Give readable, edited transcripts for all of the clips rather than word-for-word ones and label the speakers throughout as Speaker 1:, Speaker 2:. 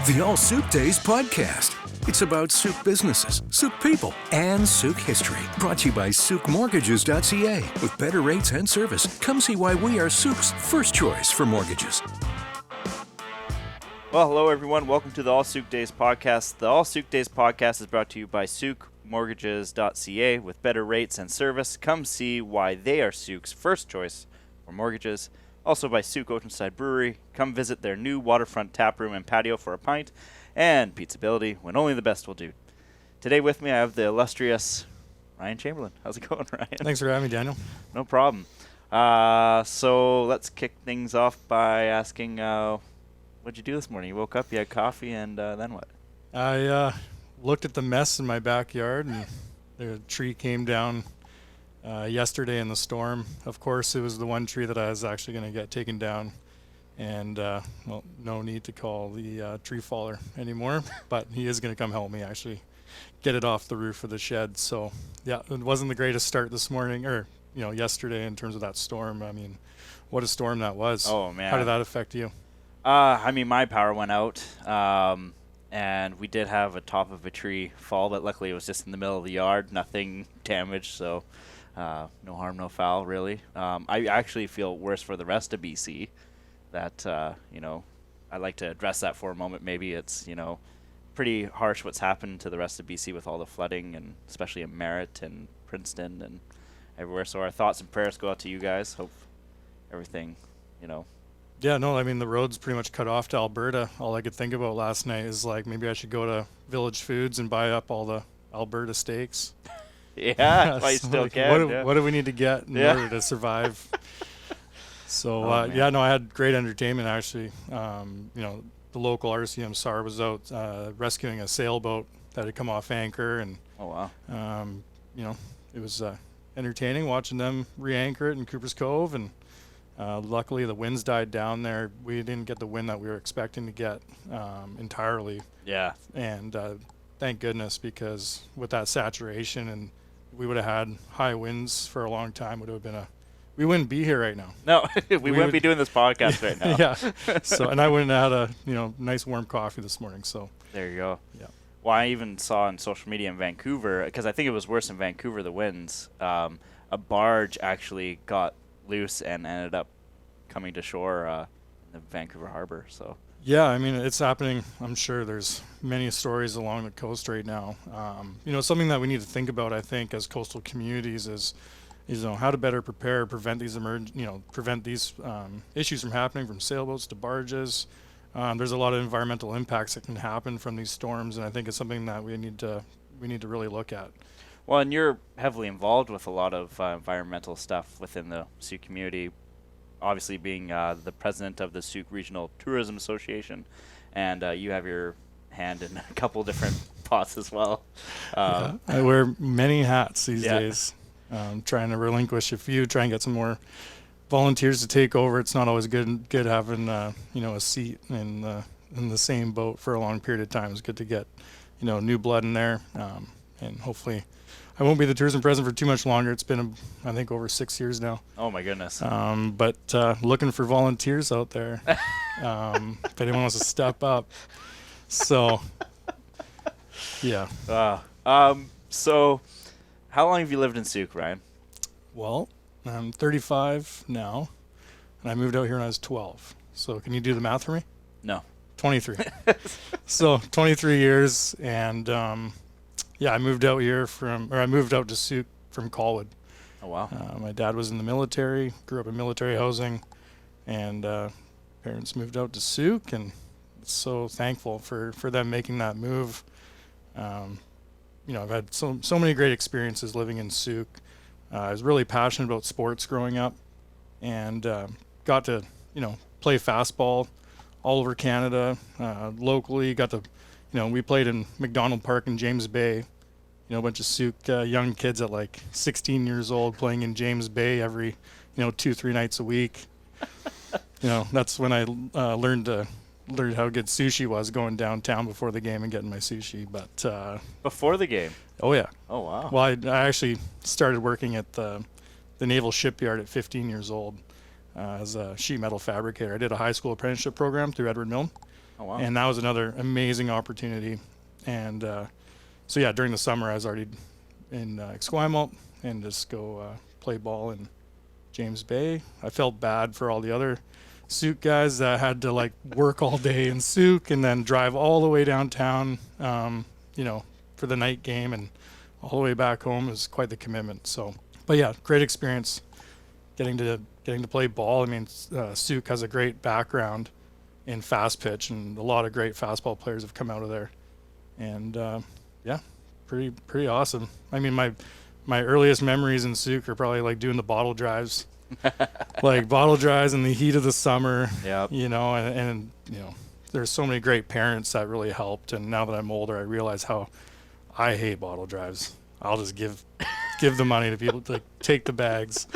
Speaker 1: The All Sooke Days podcast. It's about Sooke businesses, Sooke people, and Sooke history. Brought to you by SookeMortages.ca. With better rates and service, come see why we are Sooke's first choice for mortgages.
Speaker 2: Well, hello everyone. Welcome to the All Sooke Days podcast. The All Sooke Days podcast is brought to you by SookeMortages.ca. With better rates and service, come see why they are Sooke's first choice for mortgages. Also by Sooke Oceanside Brewery. Come visit their new waterfront tap room and patio for a pint. And Pizzability, when only the best will do. Today with me I have the illustrious Ryan Chamberland. How's it going, Ryan?
Speaker 3: Thanks for having me, Daniel.
Speaker 2: No problem. So let's kick things off by asking, what'd you do this morning? You woke up, you had coffee, and then what?
Speaker 3: I looked at the mess in my backyard, and the tree came down yesterday in the storm. Of course, it was the one tree that I was actually going to get taken down. And, well, no need to call the tree faller anymore, but he is going to come help me actually get it off the roof of the shed. So, yeah, it wasn't the greatest start this morning, or, yesterday in terms of that storm. I mean, what a storm that was.
Speaker 2: Oh, man.
Speaker 3: How did that affect you?
Speaker 2: My power went out, and we did have a top of a tree fall, but luckily it was just in the middle of the yard, nothing damaged, so no harm, no foul, really. I actually feel worse for the rest of BC. That, I'd like to address that for a moment. Maybe it's, pretty harsh what's happened to the rest of BC with all the flooding, and especially in Merritt and Princeton and everywhere. So our thoughts and prayers go out to you guys. Hope everything,
Speaker 3: Yeah, no, I mean, the road's pretty much cut off to Alberta. All I could think about last night is, maybe I should go to Village Foods and buy up all the Alberta steaks.
Speaker 2: Yeah, I still can.
Speaker 3: What do we need to get in order to survive? So, I had great entertainment, actually. The local RCM SAR was out rescuing a sailboat that had come off anchor. And,
Speaker 2: oh, wow.
Speaker 3: It was entertaining watching them re-anchor it in Cooper's Cove. And luckily, the winds died down there. We didn't get the wind that we were expecting to get entirely.
Speaker 2: Yeah.
Speaker 3: And thank goodness, because with that saturation, and we would have had high winds for a long time, we wouldn't be here right now.
Speaker 2: No, we wouldn't be doing this podcast right now.
Speaker 3: Yeah. So, and I wouldn't have had a nice warm coffee this morning. So
Speaker 2: there you go.
Speaker 3: Yeah.
Speaker 2: Well, I even saw on social media in Vancouver, because I think it was worse in Vancouver, the winds. A barge actually got loose and ended up coming to shore in the Vancouver harbor. So.
Speaker 3: Yeah, I mean, it's happening. I'm sure there's many stories along the coast right now. Something that we need to think about, I think, as coastal communities is how to better prevent these issues from happening, from sailboats to barges. There's a lot of environmental impacts that can happen from these storms, and I think it's something that we need to really look at.
Speaker 2: Well, and you're heavily involved with a lot of environmental stuff within the Sooke community, obviously being the president of the Sooke Regional Tourism Association, and you have your hand in a couple different pots as well.
Speaker 3: I wear many hats these days. Trying to relinquish a few, try and get some more volunteers to take over. It's not always good having a seat in the same boat for a long period of time. It's good to get new blood in there, and hopefully I won't be the tourism president for too much longer. It's been I think over 6 years now.
Speaker 2: Oh my goodness.
Speaker 3: But looking for volunteers out there if anyone wants to step up. So yeah.
Speaker 2: So how long have you lived in Sooke, Ryan?
Speaker 3: Well, I'm 35 now, and I moved out here when I was 12. So can you do the math for me?
Speaker 2: No.
Speaker 3: 23. So 23 years, and I moved out to Sooke from Colwood.
Speaker 2: Oh, wow.
Speaker 3: My dad was in the military, grew up in military housing, and parents moved out to Sooke, and so thankful for them making that move. I've had so many great experiences living in Sooke. I was really passionate about sports growing up, and got to, play fastball all over Canada. Locally, got to, we played in McDonald Park in James Bay. A bunch of Sooke young kids at 16 years old playing in James Bay every, 2-3 nights a week. That's when I learned how good sushi was, going downtown before the game and getting my sushi. But
Speaker 2: before the game?
Speaker 3: Oh, yeah.
Speaker 2: Oh, wow.
Speaker 3: Well, I actually started working at the Naval Shipyard at 15 years old as a sheet metal fabricator. I did a high school apprenticeship program through Edward Milne,
Speaker 2: Oh, wow.
Speaker 3: And that was another amazing opportunity. And so yeah, during the summer I was already in Esquimalt and just go play ball in James Bay. I felt bad for all the other Sooke guys that had to like work all day in Sooke and then drive all the way downtown, for the night game and all the way back home. It was quite the commitment. So, but yeah, great experience getting to play ball. I mean, Sooke has a great background in fast pitch, and a lot of great fastball players have come out of there. And yeah, pretty awesome. I mean, my earliest memories in Sooke are probably like doing the bottle drives, like bottle drives in the heat of the summer.
Speaker 2: Yep.
Speaker 3: And there's so many great parents that really helped. And now that I'm older, I realize how I hate bottle drives. I'll just give the money to people to take the bags.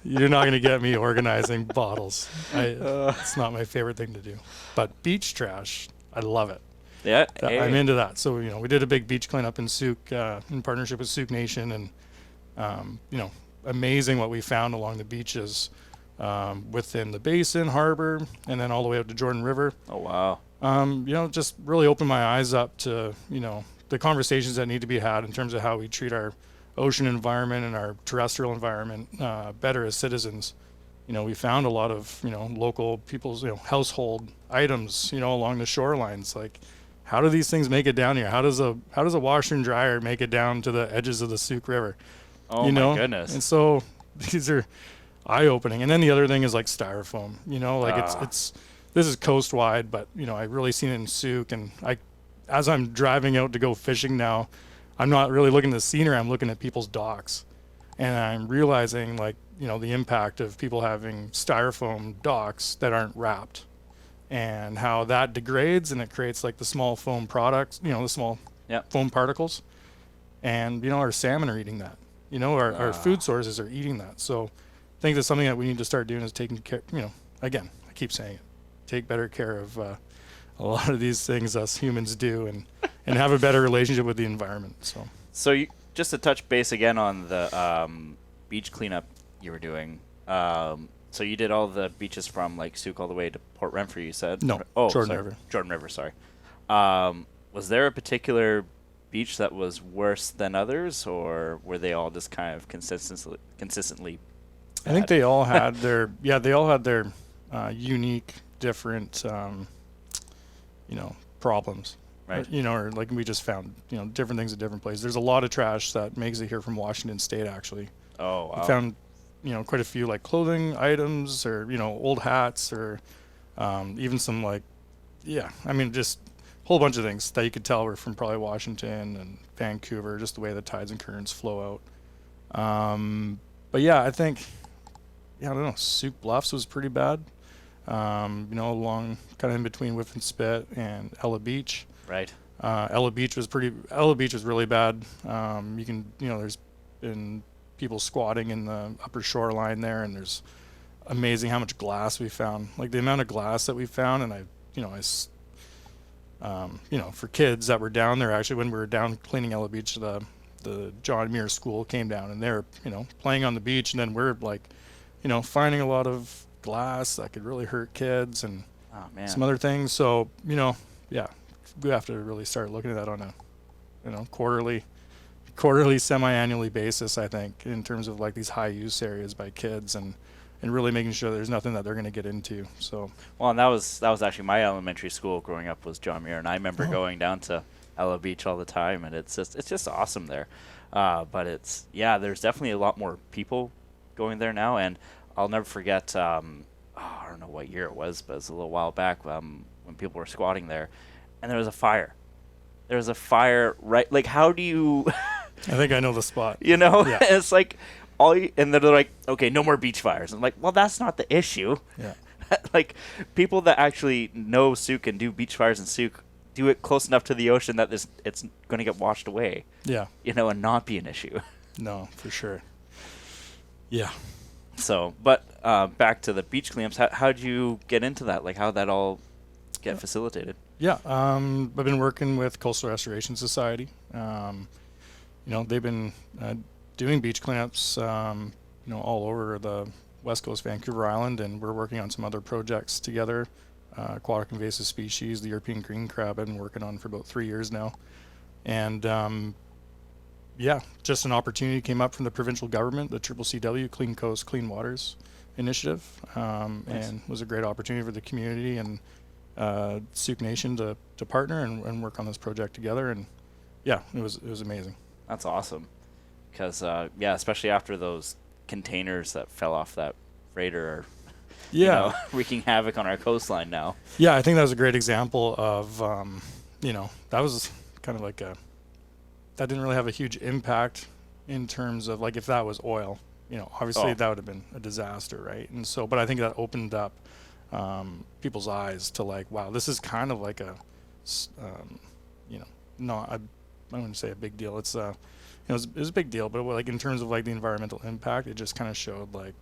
Speaker 3: You're not going to get me organizing bottles. It's not my favorite thing to do. But beach trash, I love it.
Speaker 2: Yeah,
Speaker 3: I'm into that. So, we did a big beach cleanup in Sooke in partnership with Sooke Nation. And, amazing what we found along the beaches within the basin, harbor, and then all the way up to Jordan River.
Speaker 2: Oh, wow.
Speaker 3: Just really opened my eyes up to, the conversations that need to be had in terms of how we treat our ocean environment and our terrestrial environment better as citizens. We found a lot of, local people's, household items, along the shorelines. Like, how do these things make it down here? How does a washer and dryer make it down to the edges of the Sooke River?
Speaker 2: Oh, my goodness.
Speaker 3: And so these are eye-opening. And then the other thing is like styrofoam, it's this is coast-wide, but, I really seen it in Sooke. And as I'm driving out to go fishing now, I'm not really looking at the scenery, I'm looking at people's docks. And I'm realizing, the impact of people having styrofoam docks that aren't wrapped and how that degrades and it creates like the small foam products, the small foam particles. And, our salmon are eating that. Our food sources are eating that. So I think that's something that we need to start doing is taking care, again, I keep saying it, take better care of a lot of these things us humans do and have a better relationship with the environment. So
Speaker 2: just to touch base again on the beach cleanup you were doing. So you did all the beaches from like Sooke all the way to Port Renfrew, you said?
Speaker 3: No, Jordan River.
Speaker 2: Jordan River, sorry. Was there a particular beach that was worse than others, or were they all just kind of consistently bad?
Speaker 3: I think they all had their unique, different, problems.
Speaker 2: Right.
Speaker 3: Or like we just found, different things at different places. There's a lot of trash that makes it here from Washington State, actually.
Speaker 2: Oh, wow.
Speaker 3: We found, quite a few like clothing items or, old hats or even some just a whole bunch of things that you could tell were from probably Washington and Vancouver, just the way the tides and currents flow out. But yeah, I think, I don't know, Sooke Bluffs was pretty bad. Along kind of in between Whiff and Spit and Ella Beach.
Speaker 2: Right.
Speaker 3: Ella Beach was really bad. There's been people squatting in the upper shoreline there, and there's amazing how much glass we found. Like the amount of glass that we found, and for kids that were down there, actually when we were down cleaning Ella Beach, the John Muir School came down and they're, playing on the beach, and then we're like, finding a lot of glass that could really hurt kids and some other things. So, we have to really start looking at that on a, quarterly, semi-annually basis, I think, in terms of like these high use areas by kids and really making sure there's nothing that they're going to get into. So,
Speaker 2: well, and that was actually my elementary school growing up was John Muir, and I remember going down to Ella Beach all the time, and it's just awesome there. But there's definitely a lot more people going there now, and I'll never forget, I don't know what year it was, but it was a little while back when people were squatting there, and there was a fire. There was a fire, right? Like, how do you...
Speaker 3: I think I know the spot.
Speaker 2: Yeah. It's like, and they're like, okay, no more beach fires. I'm like, well, that's not the issue.
Speaker 3: Yeah.
Speaker 2: Like, people that actually know Sooke and do beach fires in Sooke do it close enough to the ocean that it's going to get washed away.
Speaker 3: Yeah.
Speaker 2: And not be an issue.
Speaker 3: No, for sure. Yeah.
Speaker 2: So, but back to the beach cleanups, how'd you get into that? Like, how'd that all get facilitated?
Speaker 3: Yeah, I've been working with Coastal Restoration Society. They've been doing beach cleanups, all over the West Coast, Vancouver Island, and we're working on some other projects together aquatic invasive species, the European green crab, I've been working on for about 3 years now. And just an opportunity came up from the provincial government, the CCCW, Clean Coast, Clean Waters initiative,
Speaker 2: Nice.
Speaker 3: and was a great opportunity for the community and Sooke Nation to partner and work on this project together. And yeah, it was amazing.
Speaker 2: That's awesome. Because, especially after those containers that fell off that freighter are wreaking havoc on our coastline now.
Speaker 3: Yeah, I think that was a great example of, that was kind of like that didn't really have a huge impact in terms of, like, if that was oil, obviously that would have been a disaster, right? And so, but I think that opened up people's eyes to, like, wow, this is kind of like I wouldn't say a big deal. It's, it was a big deal, but like in terms of like the environmental impact, it just kind of showed, like,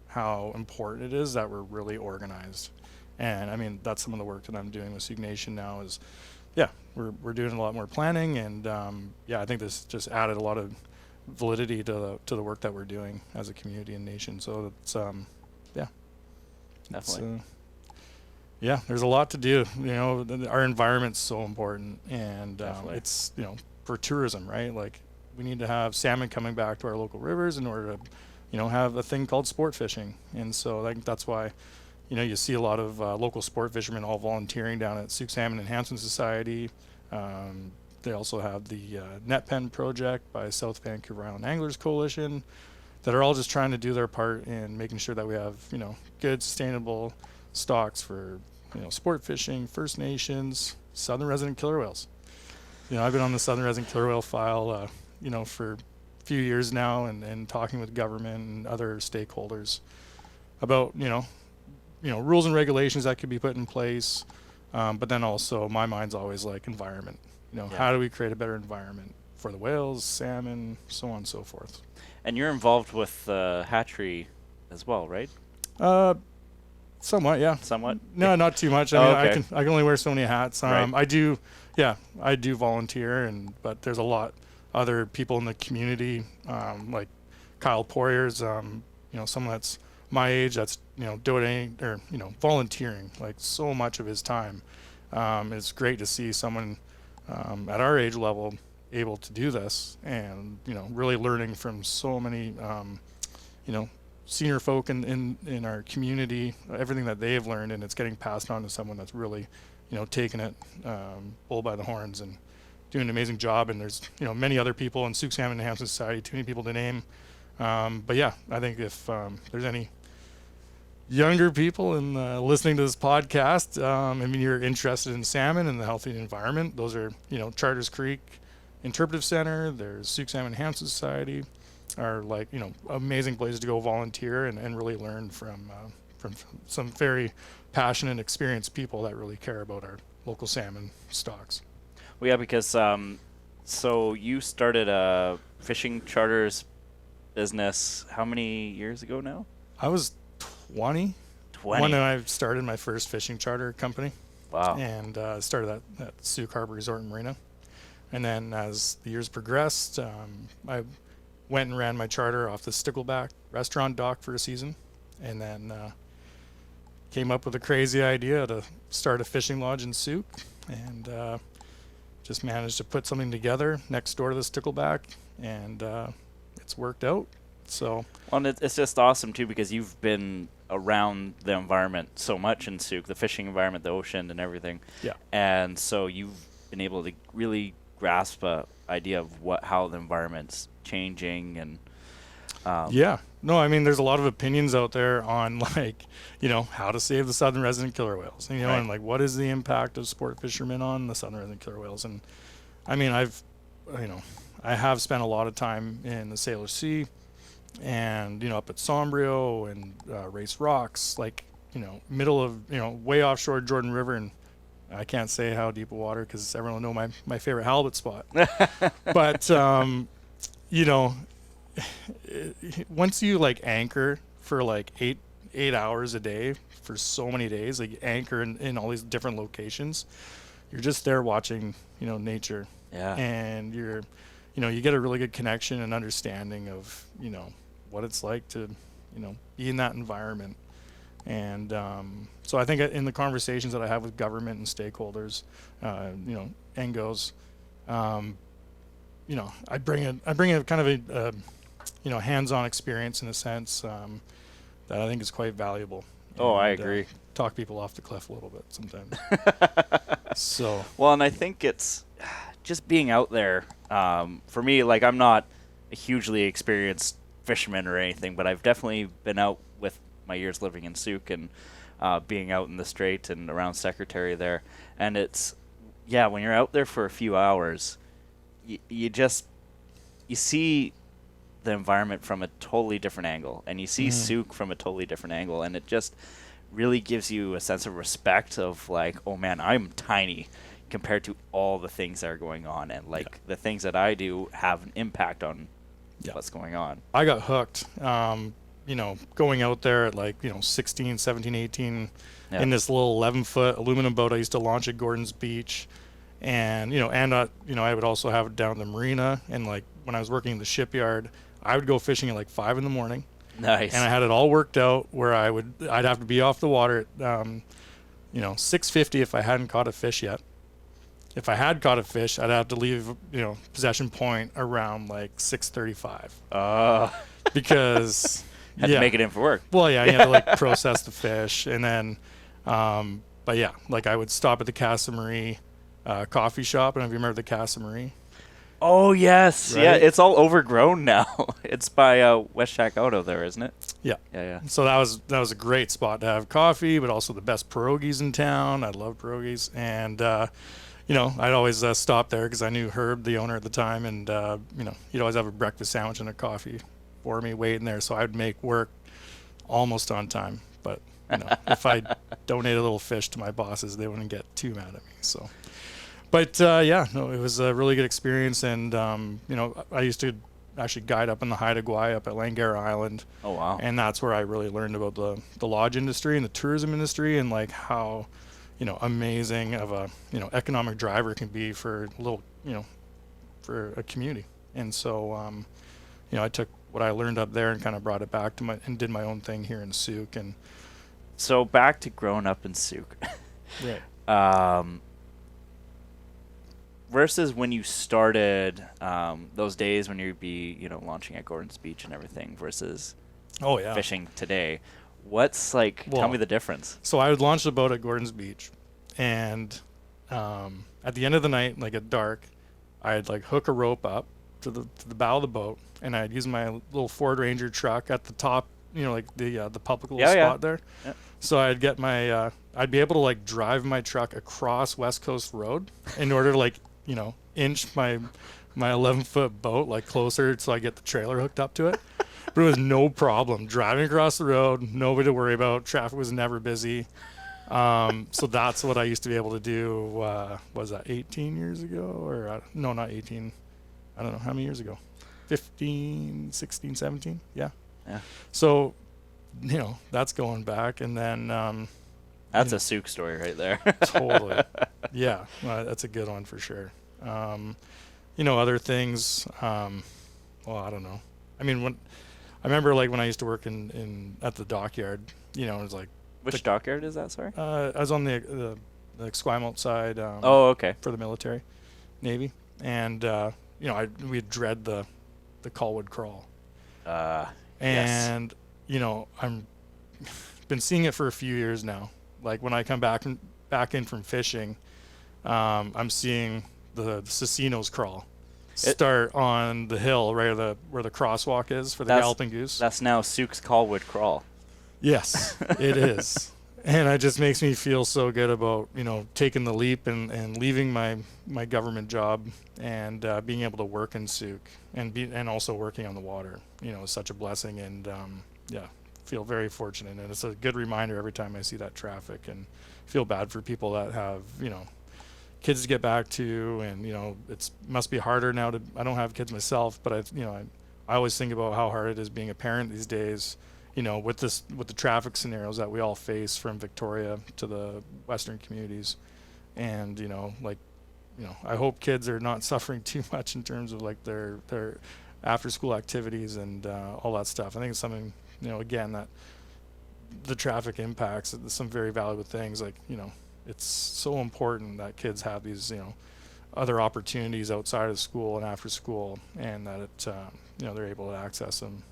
Speaker 3: how important it is that we're really organized. And I mean, that's some of the work that I'm doing with Sooke Nation now is, we're doing a lot more planning, and I think this just added a lot of validity to the work that we're doing as a community and nation. So it's
Speaker 2: Definitely.
Speaker 3: There's a lot to do. Our environment's so important, and it's for tourism, right? Like, we need to have salmon coming back to our local rivers in order to have a thing called sport fishing. And so I think that's why you see a lot of local sport fishermen all volunteering down at Sooke Salmon Enhancement Society. They also have the Net Pen project by South Vancouver Island Anglers Coalition that are all just trying to do their part in making sure that we have good sustainable stocks for sport fishing, First Nations, southern resident killer whales. I've been on the southern resident killer whale file for a few years now, and talking with government and other stakeholders about rules and regulations that could be put in place, but then also my mind's always like environment. How do we create a better environment for the whales, salmon, so on and so forth.
Speaker 2: And you're involved with hatchery as well, right?
Speaker 3: Somewhat, yeah.
Speaker 2: Somewhat?
Speaker 3: No, not too much. I mean,
Speaker 2: okay.
Speaker 3: I can only wear so many hats.
Speaker 2: Right.
Speaker 3: I do volunteer, but there's a lot other people in the community, like Kyle Poyer's, someone that's my age that's donating or volunteering like so much of his time. It's great to see someone at our age level able to do this, and really learning from so many senior folk in our community, everything that they have learned, and it's getting passed on to someone that's really taking it bull by the horns and doing an amazing job. And there's many other people in Sooke Salmon Enhancement Society, too many people to name, but yeah, I think if there's any younger people in listening to this podcast, you're interested in salmon and the healthy environment, those are Charters Creek Interpretive Center, there's Sooke Salmon Enhancement Society, are like amazing places to go volunteer and really learn from some very passionate and experienced people that really care about our local salmon stocks.
Speaker 2: Well, yeah, because so you started a fishing charters business how many years ago now?
Speaker 3: I was 20 when I started my first fishing charter company.
Speaker 2: Wow.
Speaker 3: And started at Sooke Harbor Resort and Marina. And then as the years progressed, I went and ran my charter off the Stickleback restaurant dock for a season, and then came up with a crazy idea to start a fishing lodge in Sooke, and just managed to put something together next door to the Stickleback, and it's worked out. So,
Speaker 2: well, and it's just awesome too, because you've been around the environment so much in Sooke, the fishing environment, the ocean, and everything.
Speaker 3: Yeah.
Speaker 2: And so you've been able to really grasp a idea of how the environment's changing, and
Speaker 3: there's a lot of opinions out there on, like, how to save the southern resident killer whales, and
Speaker 2: right.
Speaker 3: and like what is the impact of sport fishermen on the southern resident killer whales. And I mean, I have spent a lot of time in the Sailor Sea, and up at Sombrio and Race Rocks, like middle of way offshore Jordan River, and I can't say how deep a water because everyone will know my favorite halibut spot. But once you like anchor for like eight hours a day for so many days, like anchor in all these different locations, you're just there watching nature.
Speaker 2: Yeah.
Speaker 3: And you're you get a really good connection and understanding of what it's like to be in that environment. And so I think in the conversations that I have with government and stakeholders, NGOs, I bring a kind of a hands-on experience in a sense that I think is quite valuable.
Speaker 2: Oh, I
Speaker 3: And,
Speaker 2: agree.
Speaker 3: Talk people off the cliff a little bit sometimes. So
Speaker 2: Well, and I think it's just being out there. For me, like, I'm not a hugely experienced fisherman or anything, but I've definitely been out with my years living in Sooke and being out in the Strait and around Secretary there. And it's, when you're out there for a few hours, you see the environment from a totally different angle, and you see Sooke from a totally different angle, and it just really gives you a sense of respect of like, oh man, I'm tiny compared to all the things that are going on, and like the things that I do have an impact on what's going on.
Speaker 3: I got hooked, going out there at 16, 17, 18 in this little 11-foot aluminum boat I used to launch at Gordon's Beach. And, I would also have it down the marina. And like when I was working in the shipyard, I would go fishing at 5 in the morning.
Speaker 2: Nice.
Speaker 3: And I had it all worked out where I'd have to be off the water at, 6:50 if I hadn't caught a fish yet. If I had caught a fish, I'd have to leave, possession point around 6:35. Because
Speaker 2: had to make it in for work.
Speaker 3: Well, you had to process the fish. And then, I would stop at the Casa Marie coffee shop. I don't know if you remember the Casa Marie.
Speaker 2: Oh, yes.
Speaker 3: Right?
Speaker 2: Yeah, it's all overgrown now. It's by West Shack Auto there, isn't it?
Speaker 3: Yeah.
Speaker 2: Yeah.
Speaker 3: So that was a great spot to have coffee, but also the best pierogies in town. I love pierogies. And, I'd always stop there because I knew Herb, the owner at the time, and, he'd always have a breakfast sandwich and a coffee for me waiting there. So I'd make work almost on time. But, if I donated a little fish to my bosses, they wouldn't get too mad at me. So. But, it was a really good experience. And, I used to actually guide up in the Haida Gwaii up at Langara Island.
Speaker 2: Oh, wow.
Speaker 3: And that's where I really learned about the lodge industry and the tourism industry and, how, amazing of a, economic driver it can be for a little, for a community. And so, I took what I learned up there and kind of brought it back and did my own thing here in Sooke. And
Speaker 2: so back to growing up in Sooke.
Speaker 3: Right.
Speaker 2: Versus when you started those days when you'd be, launching at Gordon's Beach and everything versus fishing today. What's tell me the difference.
Speaker 3: So I would launch the boat at Gordon's Beach, and at the end of the night, at dark, I'd hook a rope up to the bow of the boat, and I'd use my little Ford Ranger truck at the top, the public little spot there. Yeah. So I'd get my I'd be able to drive my truck across West Coast Road in order to inch my 11-foot boat closer so I get the trailer hooked up to it. But it was no problem driving across the road, nobody to worry about. Traffic was never busy. So that's what I used to be able to do. Was that 18 years ago? Or no, not 18. I don't know. How many years ago? 15, 16, 17? Yeah. So, that's going back. And then...
Speaker 2: that's a Sooke story right there.
Speaker 3: Totally. Yeah. That's a good one for sure. Other things... I don't know. I mean, I remember when I used to work at the dockyard, it was
Speaker 2: Which dockyard is that, sorry?
Speaker 3: I was on the Esquimalt side.
Speaker 2: Okay.
Speaker 3: For the military, Navy. And, we'd dread the Colwood crawl. And, I'm been seeing it for a few years now. When I come back in from fishing, I'm seeing the Cecinos crawl start on the hill right where the crosswalk is for the Galloping Goose.
Speaker 2: That's now Sooke's Colwood crawl.
Speaker 3: Yes, it is. And it just makes me feel so good about, taking the leap and leaving my government job and being able to work in Sooke and also working on the water, is such a blessing. And, feel very fortunate. And it's a good reminder every time I see that traffic, and feel bad for people that have, kids to get back to. And, it must be harder now I don't have kids myself, but I always think about how hard it is being a parent these days, with the traffic scenarios that we all face from Victoria to the Western communities. And, I hope kids are not suffering too much in terms of their after school activities and all that stuff. I think it's something, again, that the traffic impacts, some very valuable things. Like, it's so important that kids have these, other opportunities outside of school and after school, and that it, they're able to access them.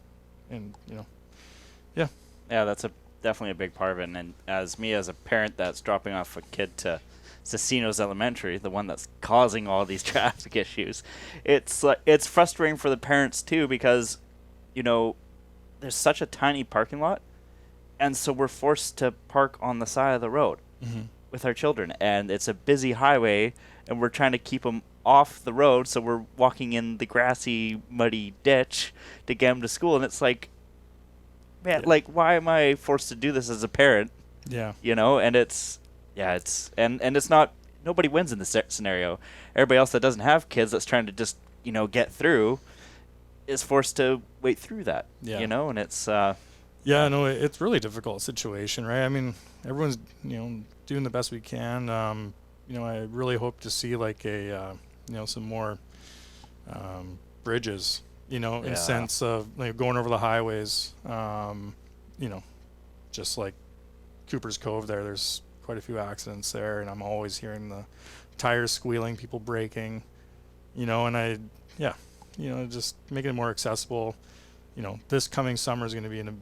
Speaker 3: And, yeah.
Speaker 2: Yeah, that's definitely a big part of it. And as a parent that's dropping off a kid to Cecinos Elementary, the one that's causing all these traffic issues, it's frustrating for the parents too, because, there's such a tiny parking lot, and so we're forced to park on the side of the road with our children, and it's a busy highway, and we're trying to keep them off the road, so we're walking in the grassy, muddy ditch to get them to school, and it's like, man, like, why am I forced to do this as a parent?
Speaker 3: Yeah.
Speaker 2: And it's not, nobody wins in this scenario. Everybody else that doesn't have kids that's trying to just, get through is forced to wait through that, and it's...
Speaker 3: it's really difficult situation, right? I mean, everyone's, doing the best we can. I really hope to see like some more bridges, in sense of like going over the highways, just like Cooper's Cove there's quite a few accidents there, and I'm always hearing the tires squealing, people braking, and just making it more accessible. This coming summer is going to be in a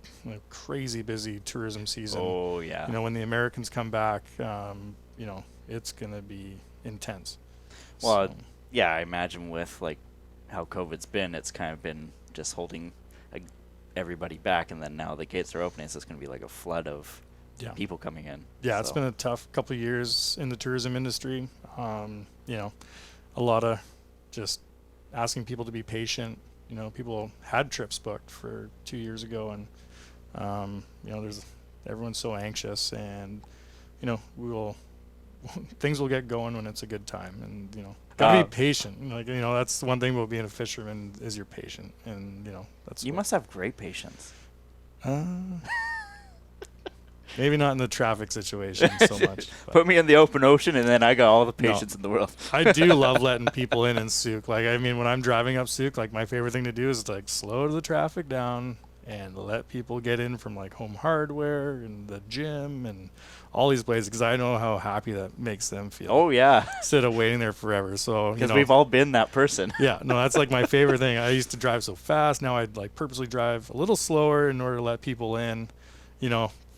Speaker 3: crazy busy tourism season.
Speaker 2: Oh, yeah.
Speaker 3: When the Americans come back, it's going to be intense.
Speaker 2: Well, yeah, I imagine with like how COVID's been, it's kind of been just holding everybody back, and then now the gates are opening, so it's going to be like a flood of people coming in. Yeah,
Speaker 3: It's been a tough couple of years in the tourism industry. A lot of just asking people to be patient. People had trips booked for 2 years ago, and everyone's so anxious, and things will get going when it's a good time, and gotta be patient. That's one thing about being a fisherman is you're patient, and that's.
Speaker 2: You must have great patience.
Speaker 3: Maybe not in the traffic situation so much.
Speaker 2: Put me in the open ocean, and then I got all the patience in the world.
Speaker 3: I do love letting people in Sooke. Like, I mean, when I'm driving up Sooke, like, my favorite thing to do is like slow the traffic down and let people get in from like Home Hardware and the gym and all these places, because I know how happy that makes them feel.
Speaker 2: Oh yeah,
Speaker 3: instead of waiting there forever. So
Speaker 2: because we've all been that person.
Speaker 3: Yeah, no, that's like my favorite thing. I used to drive so fast. Now I'd like purposely drive a little slower in order to let people in.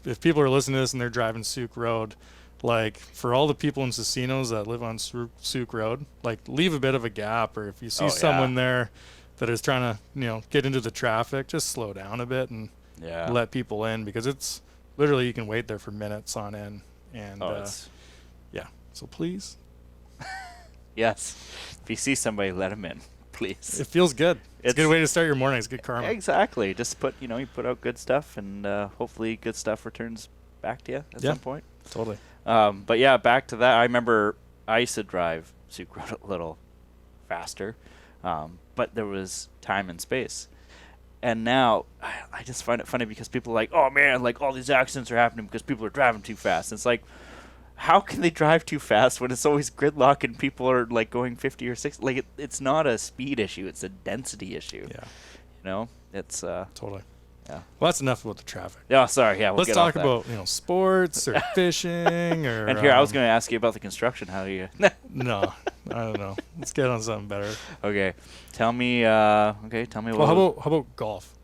Speaker 3: If people are listening to this and they're driving Sooke Road, like, for all the people in Cecinos that live on Sooke Road, like, leave a bit of a gap, or if you see someone there that is trying to, get into the traffic, just slow down a bit and let people in, because it's literally, you can wait there for minutes on end. And so please.
Speaker 2: Yes. If you see somebody, let them in, please.
Speaker 3: It feels good. It's a good way to start your morning. It's good karma.
Speaker 2: Exactly. Just you put out good stuff, and hopefully good stuff returns back to you at some point.
Speaker 3: Totally.
Speaker 2: But yeah, back to that. I remember I used to drive Sooke Road a little faster, but there was time and space. And now I just find it funny because people are like, oh man, like all these accidents are happening because people are driving too fast. And it's like, how can they drive too fast when it's always gridlock and people are like going 50 or 60? Like, it's not a speed issue; it's a density issue. Yeah, it's
Speaker 3: totally.
Speaker 2: Yeah.
Speaker 3: Well, that's enough about the traffic.
Speaker 2: Yeah, sorry. Yeah,
Speaker 3: let's talk about sports or fishing or.
Speaker 2: And here, I was going to ask you about the construction. How do you?
Speaker 3: No, I don't know. Let's get on something better.
Speaker 2: Okay, tell me. Tell me.
Speaker 3: Well, how about golf?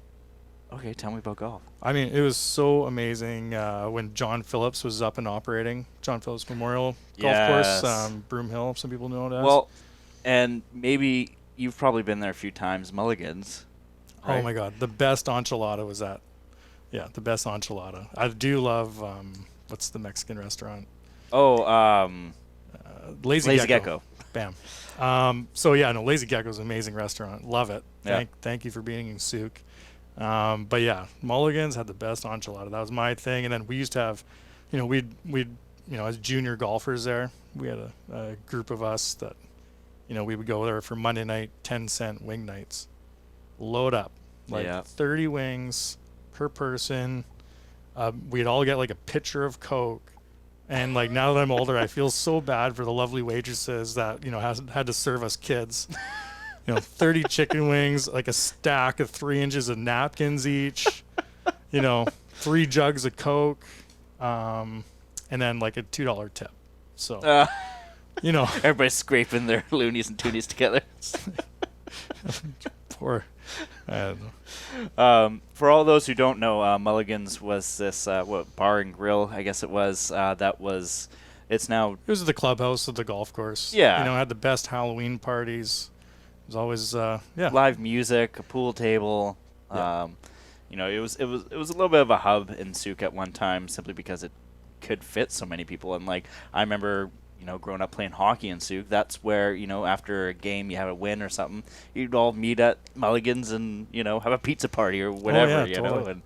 Speaker 2: Okay, tell me about golf.
Speaker 3: I mean, it was so amazing when John Phillips was up and operating. John Phillips Memorial Golf Course, Broom Hill, some people know it as.
Speaker 2: Well, and maybe you've probably been there a few times, Mulligan's. Right?
Speaker 3: Oh, my God. The best enchilada was that. Yeah, the best enchilada. I do love, what's the Mexican restaurant?
Speaker 2: Oh,
Speaker 3: Lazy
Speaker 2: Gecko.
Speaker 3: Bam. Lazy Gecko is an amazing restaurant. Love it. Thank you for being in Sooke. But yeah, Mulligan's had the best enchilada. That was my thing. And then we used to have, we'd as junior golfers there, we had a group of us that, we would go there for Monday night 10-cent wing nights. Load up, 30 wings per person. We'd all get like a pitcher of Coke. And like, now that I'm older, I feel so bad for the lovely waitresses that, had to serve us kids. 30 chicken wings, like a stack of 3 inches of napkins each, 3 jugs of Coke, and then like a $2 tip. So,
Speaker 2: Everybody's scraping their loonies and toonies together.
Speaker 3: poor. I don't know.
Speaker 2: For all those who don't know, Mulligan's was this bar and grill, I guess it was. It's now.
Speaker 3: It was the clubhouse of the golf course.
Speaker 2: Yeah.
Speaker 3: Had the best Halloween parties. It was always
Speaker 2: live music, a pool table.
Speaker 3: Yeah.
Speaker 2: It was a little bit of a hub in Sooke at one time, simply because it could fit so many people. And like I remember, growing up playing hockey in Sooke, that's where after a game you have a win or something, you'd all meet at Mulligan's and have a pizza party or whatever.
Speaker 3: Totally.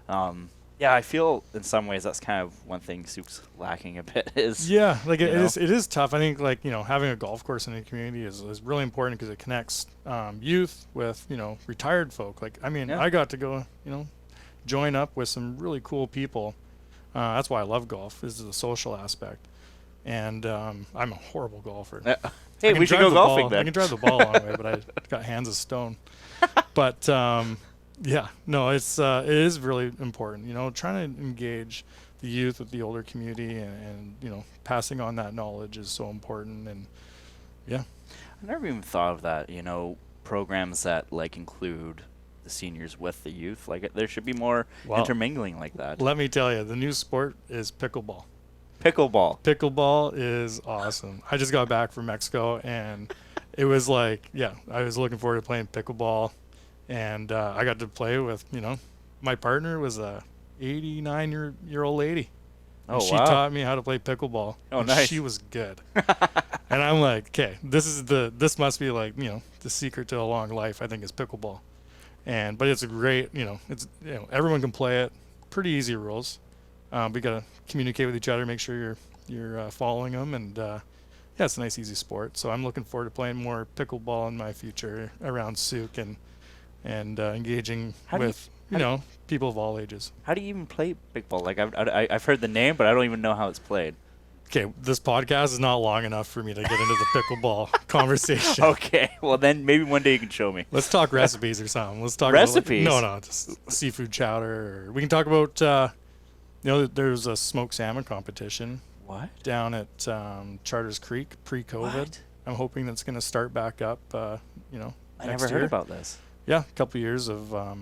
Speaker 2: And I feel in some ways that's kind of one thing Sooke's lacking a bit is.
Speaker 3: Yeah, like it is tough. I think like having a golf course in the community is really important because it connects youth with retired folk. Like I got to go join up with some really cool people. That's why I love golf, is the social aspect. And I'm a horrible golfer.
Speaker 2: Hey, we should go golfing then.
Speaker 3: I can drive the ball a long way, but I got hands of stone. But it is really important. Trying to engage the youth with the older community and passing on that knowledge is so important. And yeah,
Speaker 2: I never even thought of that. Programs that like include the seniors with the youth. Like there should be more intermingling like that.
Speaker 3: Let me tell you, the new sport is pickleball.
Speaker 2: Pickleball.
Speaker 3: Pickleball is awesome. I just got back from Mexico, and it was like, I was looking forward to playing pickleball, and I got to play with, my partner was a 89-year-old lady.
Speaker 2: Oh,
Speaker 3: she taught me how to play pickleball.
Speaker 2: Oh, nice.
Speaker 3: She was good. And I'm like, okay, this must be like, the secret to a long life, I think, is pickleball. But it's a great, everyone can play it. Pretty easy rules. We got to communicate with each other, make sure you're following them, and it's a nice, easy sport. So I'm looking forward to playing more pickleball in my future around Sooke and engaging with people of all ages.
Speaker 2: How do you even play pickleball? Like I've heard the name, but I don't even know how it's played.
Speaker 3: Okay, this podcast is not long enough for me to get into the pickleball conversation.
Speaker 2: Okay, well then maybe one day you can show me.
Speaker 3: Let's talk recipes or something. Let's talk
Speaker 2: recipes.
Speaker 3: No, just seafood chowder. Or we can talk about. There's a smoked salmon competition.
Speaker 2: What?
Speaker 3: Down at Charters Creek pre-COVID.
Speaker 2: What?
Speaker 3: I'm hoping that's going to start back up.
Speaker 2: I
Speaker 3: next
Speaker 2: never
Speaker 3: year.
Speaker 2: heard about this.
Speaker 3: Yeah, a couple years of a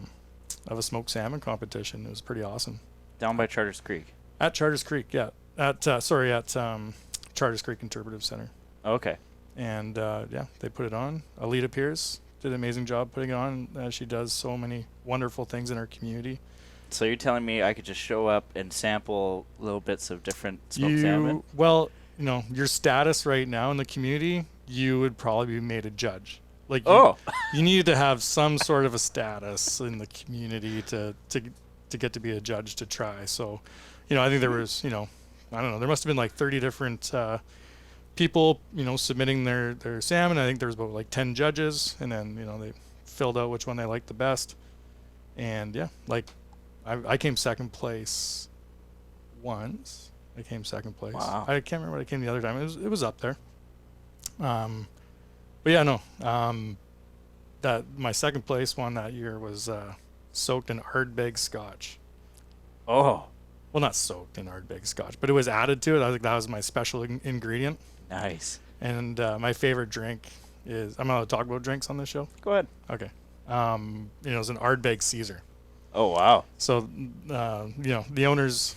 Speaker 3: smoked salmon competition. It was pretty awesome.
Speaker 2: Down by Charters Creek.
Speaker 3: At Charters Creek, yeah. At Charters Creek Interpretive Center.
Speaker 2: Okay.
Speaker 3: And they put it on. Alita Pierce did an amazing job putting it on. She does so many wonderful things in our community.
Speaker 2: So you're telling me I could just show up and sample little bits of different smoked salmon?
Speaker 3: Well, your status right now in the community, you would probably be made a judge. Like, you need to have some sort of a status in the community to get to be a judge to try. So, I think there was, I don't know, there must have been like 30 different people, submitting their salmon. I think there was about like 10 judges, and then, they filled out which one they liked the best. And I came second place once.
Speaker 2: Wow.
Speaker 3: I can't remember what I came the other time. It was up there. That my second place one that year was soaked in Ardbeg Scotch.
Speaker 2: Oh.
Speaker 3: Well, not soaked in Ardbeg Scotch, but it was added to it. I think that was my special ingredient.
Speaker 2: Nice.
Speaker 3: And my favorite drink is, I'm not allowed to talk about drinks on this show?
Speaker 2: Go ahead.
Speaker 3: Okay. It's an Ardbeg Caesar.
Speaker 2: Oh, wow.
Speaker 3: So, the owners,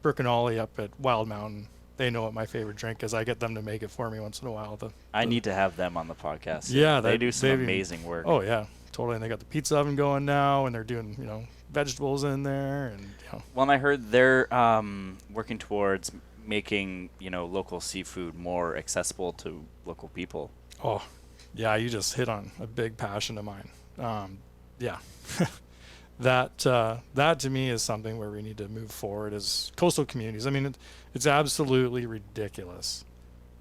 Speaker 3: Brooke and Ollie up at Wild Mountain, they know what my favorite drink is. I get them to make it for me once in a while.
Speaker 2: I need to have them on the podcast.
Speaker 3: Yeah.
Speaker 2: They do some amazing work.
Speaker 3: Oh, yeah, totally. And they got the pizza oven going now, and they're doing, vegetables in there. And
Speaker 2: Well, and I heard they're working towards making, local seafood more accessible to local people.
Speaker 3: Oh, yeah, you just hit on a big passion of mine. Yeah. That to me is something where we need to move forward as coastal communities. I mean, it's absolutely ridiculous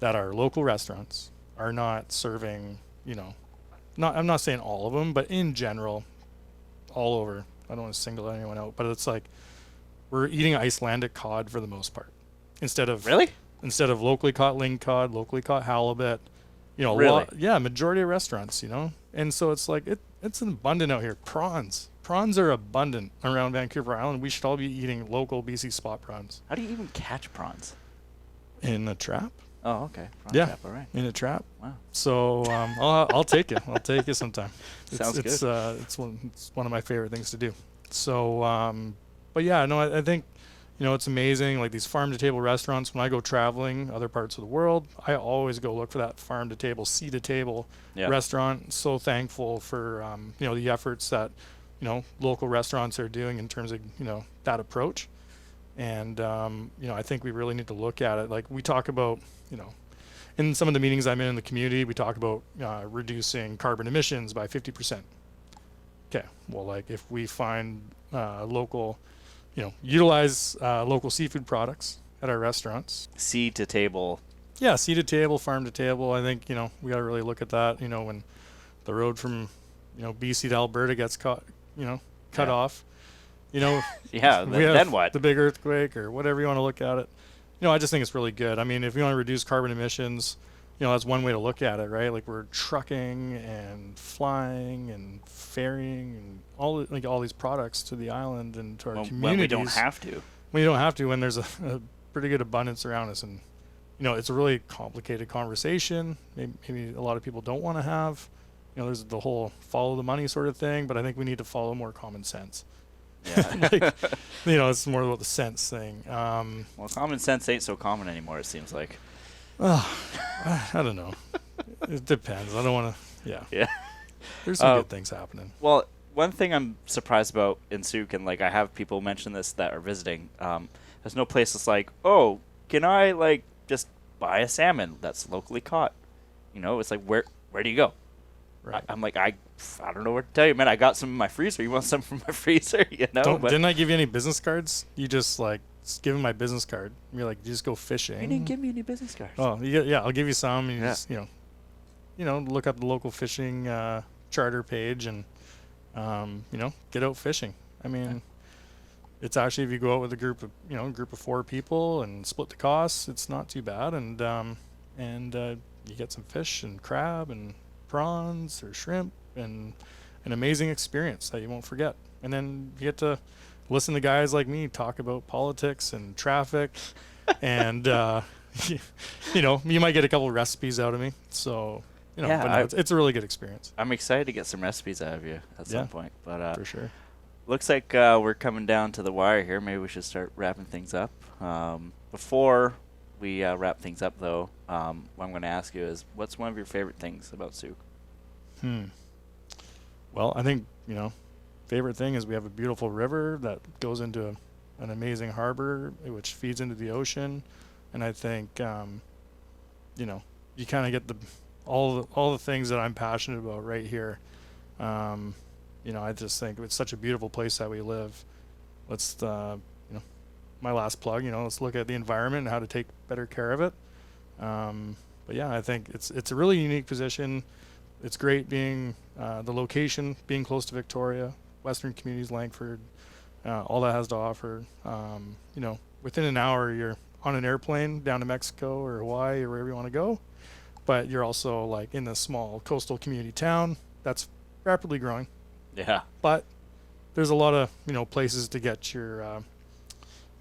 Speaker 3: that our local restaurants are not serving, I'm not saying all of them, but in general, all over. I don't want to single anyone out, but it's like we're eating Icelandic cod for the most part instead of
Speaker 2: Really?
Speaker 3: Instead of locally caught ling cod, locally caught halibut. you know,
Speaker 2: Really?
Speaker 3: majority of restaurants, you know. And so it's like it's abundant out here. Prawns are abundant around Vancouver Island. We should all be eating local BC spot prawns.
Speaker 2: How do you even catch prawns?
Speaker 3: In a trap.
Speaker 2: Oh, okay. Prawn
Speaker 3: Yeah,
Speaker 2: trap, all right.
Speaker 3: in a trap.
Speaker 2: Wow.
Speaker 3: So I'll take you. I'll take you sometime.
Speaker 2: Sounds
Speaker 3: it's,
Speaker 2: good.
Speaker 3: It's one of my favorite things to do. So, but yeah, no, I think, you know, it's amazing. Like these farm to table restaurants, when I go traveling other parts of the world, I always go look for that farm to table, sea to table restaurant. So thankful for, you know, the efforts that, you know, local restaurants are doing in terms of, you know, that approach. And, you know, I think we really need to look at it. Like we talk about, you know, in some of the meetings I'm in the community, we talk about reducing carbon emissions by 50%. Okay. Well, like if we find local, you know, utilize local seafood products at our restaurants.
Speaker 2: Sea to table.
Speaker 3: Yeah, sea to table, farm to table. I think, you know, we got to really look at that. You know, when the road from, you know, BC to Alberta gets cut off, you know.
Speaker 2: Yeah, then what?
Speaker 3: The big earthquake or whatever you want to look at it. You know, I just think it's really good. I mean, if you want to reduce carbon emissions, you know, that's one way to look at it, right? Like we're trucking and flying and ferrying and all these products to the island and to our communities.
Speaker 2: When we don't have to.
Speaker 3: When you don't have to, when there's a pretty good abundance around us. And, you know, it's a really complicated conversation. Maybe a lot of people don't want to have. You know, there's the whole follow the money sort of thing, but I think we need to follow more common sense.
Speaker 2: Yeah.
Speaker 3: Like, you know, it's more about the sense thing.
Speaker 2: Well, common sense ain't so common anymore, it seems like.
Speaker 3: I don't know. It depends. I don't want to. Yeah.
Speaker 2: Yeah.
Speaker 3: There's some good things happening.
Speaker 2: Well, one thing I'm surprised about in Sooke, and like I have people mention this that are visiting, there's no place that's like, oh, can I like just buy a salmon that's locally caught? You know, it's like where do you go?
Speaker 3: Right.
Speaker 2: I'm like I don't know what to tell you, man. I got some in my freezer. You want some from my freezer? You know.
Speaker 3: Didn't I give you any business cards? You just like give me my business card. You're like, you just go fishing.
Speaker 2: You didn't give me any business cards.
Speaker 3: Oh, yeah, I'll give you some. You just, you know, look up the local fishing charter page and, you know, get out fishing. I mean, it's actually, if you go out with a group of 4 people and split the costs, it's not too bad. And you get some fish and crab and prawns or shrimp and an amazing experience that you won't forget. And then you get to listen to guys like me talk about politics and traffic and you know, you might get a couple recipes out of me. So, you know, but no, it's a really good experience.
Speaker 2: I'm excited to get some recipes out of you at some point. But
Speaker 3: for sure.
Speaker 2: Looks like we're coming down to the wire here. Maybe we should start wrapping things up. Before we wrap things up, though, what I'm going to ask you is, what's one of your favorite things about Sooke?
Speaker 3: Well, I think, you know, favorite thing is we have a beautiful river that goes into an amazing harbor, which feeds into the ocean. And I think, you know, you kind of get all the things that I'm passionate about right here. You know, I just think it's such a beautiful place that we live. Let's, you know, my last plug, you know, let's look at the environment and how to take better care of it. But yeah, I think it's a really unique position. It's great being the location, being close to Victoria, Western Communities, Langford, all that has to offer. You know, within an hour, you're on an airplane down to Mexico or Hawaii or wherever you want to go. But you're also like in this small coastal community town that's rapidly growing.
Speaker 2: Yeah.
Speaker 3: But there's a lot of, you know, places to get your,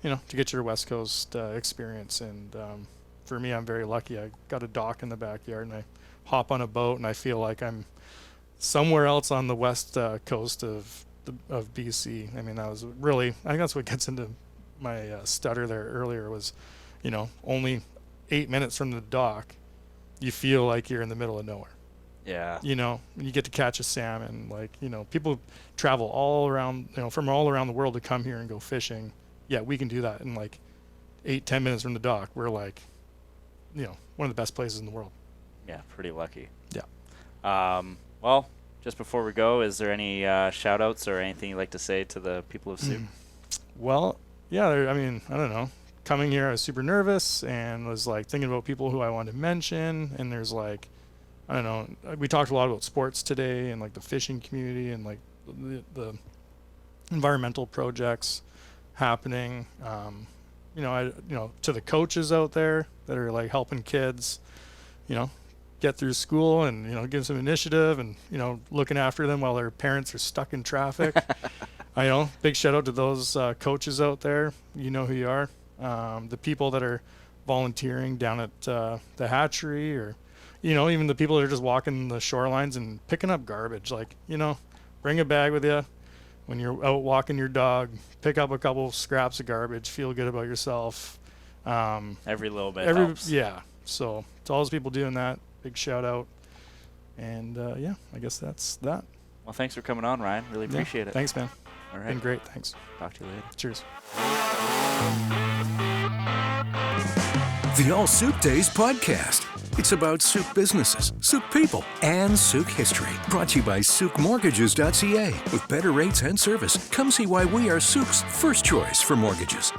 Speaker 3: you know, to get your West Coast experience. And for me, I'm very lucky. I got a dock in the backyard and I hop on a boat and I feel like I'm somewhere else on the west coast of BC. I mean, that was really, I think that's what gets into my stutter there earlier was, you know, only 8 minutes from the dock, you feel like you're in the middle of nowhere.
Speaker 2: Yeah.
Speaker 3: You know, you get to catch a salmon. Like, you know, people travel all around, you know, from all around the world to come here and go fishing. Yeah, we can do that in like 8-10 minutes from the dock. We're like, you know, one of the best places in the world.
Speaker 2: Yeah, pretty lucky.
Speaker 3: Yeah.
Speaker 2: Well, just before we go, is there any shout outs or anything you'd like to say to the people of Sooke?
Speaker 3: Well, yeah, I mean, I don't know. Coming here, I was super nervous and was like thinking about people who I wanted to mention. And there's like, I don't know, we talked a lot about sports today and like the fishing community and like the environmental projects happening. You know, to the coaches out there that are like helping kids, you know, get through school and, give some initiative and, looking after them while their parents are stuck in traffic. I know, big shout out to those coaches out there. You know who you are. The people that are volunteering down at the hatchery, or, even the people that are just walking the shorelines and picking up garbage. Like, bring a bag with you when you're out walking your dog, pick up a couple scraps of garbage, feel good about yourself.
Speaker 2: Every little bit helps.
Speaker 3: Yeah. So to all those people doing that, big shout out. And I guess that's that.
Speaker 2: Well, thanks for coming on, Ryan. Really appreciate it.
Speaker 3: Thanks, man.
Speaker 2: All right.
Speaker 3: Been great. Thanks.
Speaker 2: Talk to you later.
Speaker 3: Cheers.
Speaker 1: The All Sooke Days podcast. It's about Sooke businesses, Sooke people, and Sooke history. Brought to you by SookeMortages.ca. With better rates and service, come see why we are Sooke's first choice for mortgages.